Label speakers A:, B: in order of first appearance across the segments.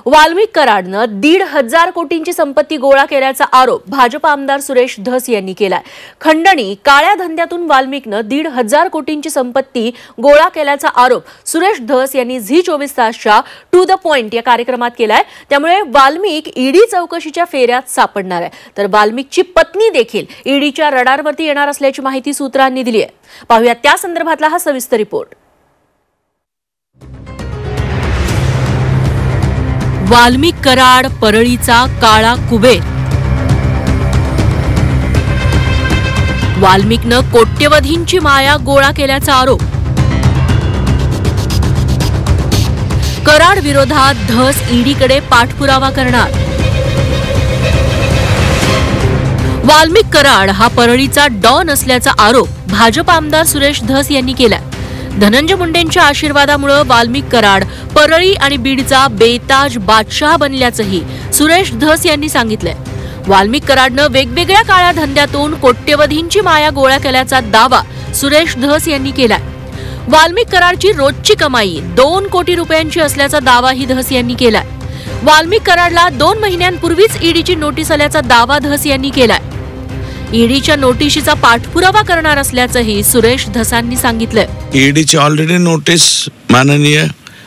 A: वाल्मिक कराडनं 1,500 कोटींची संपत्ती गोळा केल्याचा आरोप भाजप आमदार सुरेश धस यांनी केलाय। खंडणी काळ्या धंद्यातून वाल्मिकनं 1,500 कोटींची संपत्ती गोळा केल्याचा आरोप सुरेश धस यांनी झी 24 तासच्या टू द पॉइंट या कार्यक्रमात केलाय। त्यामुळे वाल्मिक ईडी चौकशीच्या फेऱ्यात सापडणार आहे, तर वाल्मिकची पत्नी देखील ईडीच्या रडारवरती येणार असल्याची माहिती सूत्रांनी दिली आहे। पाहूया त्या संदर्भातला हा सविस्तर रिपोर्ट। वाल्मिक कराड परळीचा काळा कुबेर। वाल्मिकनं कोट्यवधींची माया गोळा केल्याचा आरोप। कराड विरोधात धस ईडीकडे पाठपुरावा करणार। वाल्मिक कराड हा परळीचा डॉन असल्याचा आरोप भाजप आमदार सुरेश धस यांनी केला। धनंजय मुंडेंच्या आशीर्वादामुळे वाल्मिक कराड परळी आणि बीडचा बेताज बादशाह बनल्याचंही सुरेश धस यांनी सांगितलंय। वाल्मिक कराडनं वेगवेगळ्या काळ्या धंद्यातून कोट्यवधींची माया गोळा केल्याचा दावा सुरेश धस यांनी केलाय। वाल्मिक कराडची रोजची कमाई 2 कोटी रुपयांची असल्याचा दावाही धस यांनी केलाय। वाल्मिक कराडला 2 महिन्यांपूर्वीच ईडीची नोटीस आल्याचा दावा धस यांनी केलाय। ईडीच्या नोटिशीचा पाठपुरावा करणार असल्याचंही सुरेश धसांनी सांगितलंय।
B: ईडीची ऑलरेडी नोटीस माननीय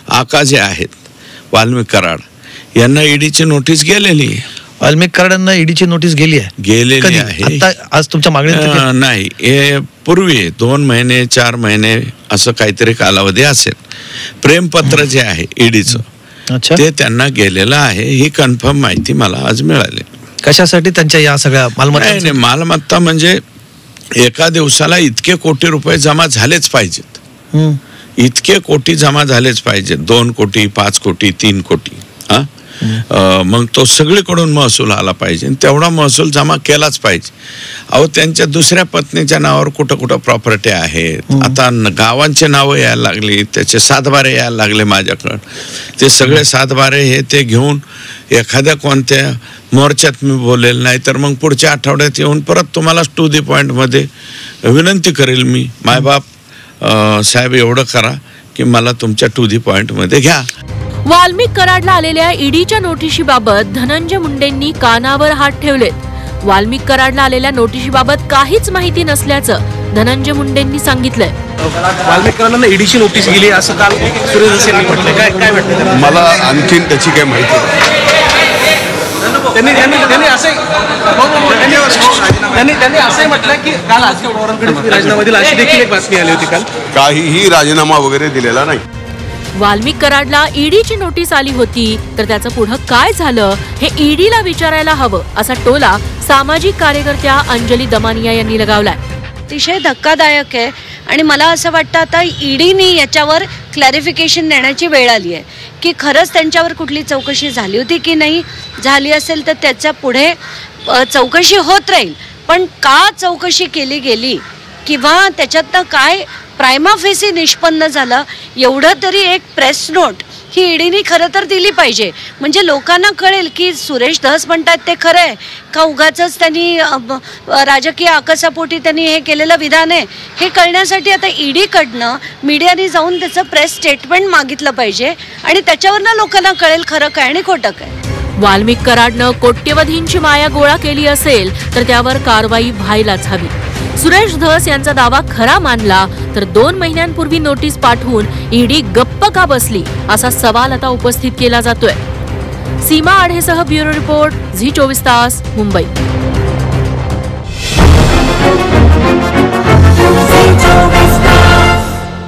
B: आका जे आहेत वाल्मिक कराड यांना ईडीची नोटीस गेलेली।
C: वाल्मिक कराडांना ईडीची नोटीस गेली आहे। आता आज तुमच्या मागणी
B: नाही, हे पूर्वी 2 महिने 4 महिने असं काहीतरी कालावधी असेल। प्रेमपत्र जे आहे ईडीचं ते त्यांना गेलेलं आहे, ही कन्फर्म माहिती मला आज मिळाली।
C: कशासाठी त्यांच्या या सगळ्या मालमत्ता?
B: मालमत्ता म्हणजे एका दिवसाला इतके कोटी रुपये जमा झालेच पाहिजेत, इतके कोटी जमा झालेच पाहिजेत, 2 कोटी 5 कोटी 3 कोटी मग तो सगळीकडून महसूल आला पाहिजे, तेवढा महसूल जमा केलाच पाहिजे। अहो त्यांच्या दुसऱ्या पत्नीच्या नावावर कुठं कुठं प्रॉपर्टी आहेत, आता गावांचे नावं यायला लागली, त्याचे सातबारे यायला लागले माझ्याकडं। ते सगळे सातबारे हे ते घेऊन एखाद्या कोणत्या मोर्चात मी बोलेल, नाही तर मग पुढच्या आठवड्यात येऊन परत तुम्हाला टू द पॉइंट मध्ये विनंती करेल मी, मायबाप साहेब एवढं करा की मला तुमच्या टू द पॉइंट मध्ये घ्या।
A: वाल्मिक कराडला आलेल्या ईडीच्या नोटिशीबाबत धनंजय मुंडेंनी कानावर हात ठेवलेत। वाल्मिक कराडला आलेल्या नोटिशीबाबत काहीच माहिती नसल्याचं धनंजय मुंडेंनी सांगितलंय।
D: वाल्मिक कराडला ईडीची नोटीस गेली असं काल सुरेश धस यांनी म्हटलं, काय वाटतं
E: मला? आणखीन त्याची काय माहिती नाही।
D: त्यांनी असंही म्हटलं की काल अजित पवारांकडे राजीनामा दिला अशी देखील एक बातमी आली होती काल।
E: काहीही राजीनामा वगैरे दिलेला नाही।
A: वाल्मिक कराडला ईडीची नोटीस आली होती, तर त्याचं पुढं काय झालं हे ईडीला विचारायला हवं असा टोला सामाजिक कार्यकर्त्या अंजली दमानिया यांनी लगावलाय।
F: अतिशय धक्कादायक आहे आणि मला असं वाटतं आता ईडीने याच्यावर क्लॅरिफिकेशन देण्याची वेळ आली आहे की खरंच त्यांच्यावर कुठली चौकशी झाली होती की नाही, झाली असेल तर त्याच्या पुढे चौकशी होत राहील, पण का चौकशी केली गेली किंवा त्याच्यातनं काय प्रायमा फेसी निष्पन्न झालं एवढं तरी एक प्रेस नोट ही ईडीने खरं तर दिली पाहिजे, म्हणजे लोकांना कळेल की सुरेश धस म्हणतात ते खरं आहे का उगाचच त्यांनी राजकीय आकसापोटी त्यांनी हे केलेलं विधान आहे हे कळण्यासाठी आता ईडीकडनं मीडियाने जाऊन त्याचं प्रेस स्टेटमेंट मागितलं पाहिजे आणि त्याच्यावरनं लोकांना कळेल खरं काय आणि खोटं काय।
A: वाल्मिक कराडनं कोट्यवधींची माया गोळा केली असेल तर त्यावर कारवाई व्हायलाच हवी। सुरेश धस यांचा दावा खरा मानला तर 2 महिन्यांपूर्वी नोटीस पाठवून ईडी गप्प का बसली असा सवाल आता उपस्थित केला जातोय। सीमा आढेसह ब्युरो रिपोर्ट, झी 24 तास, मुंबई।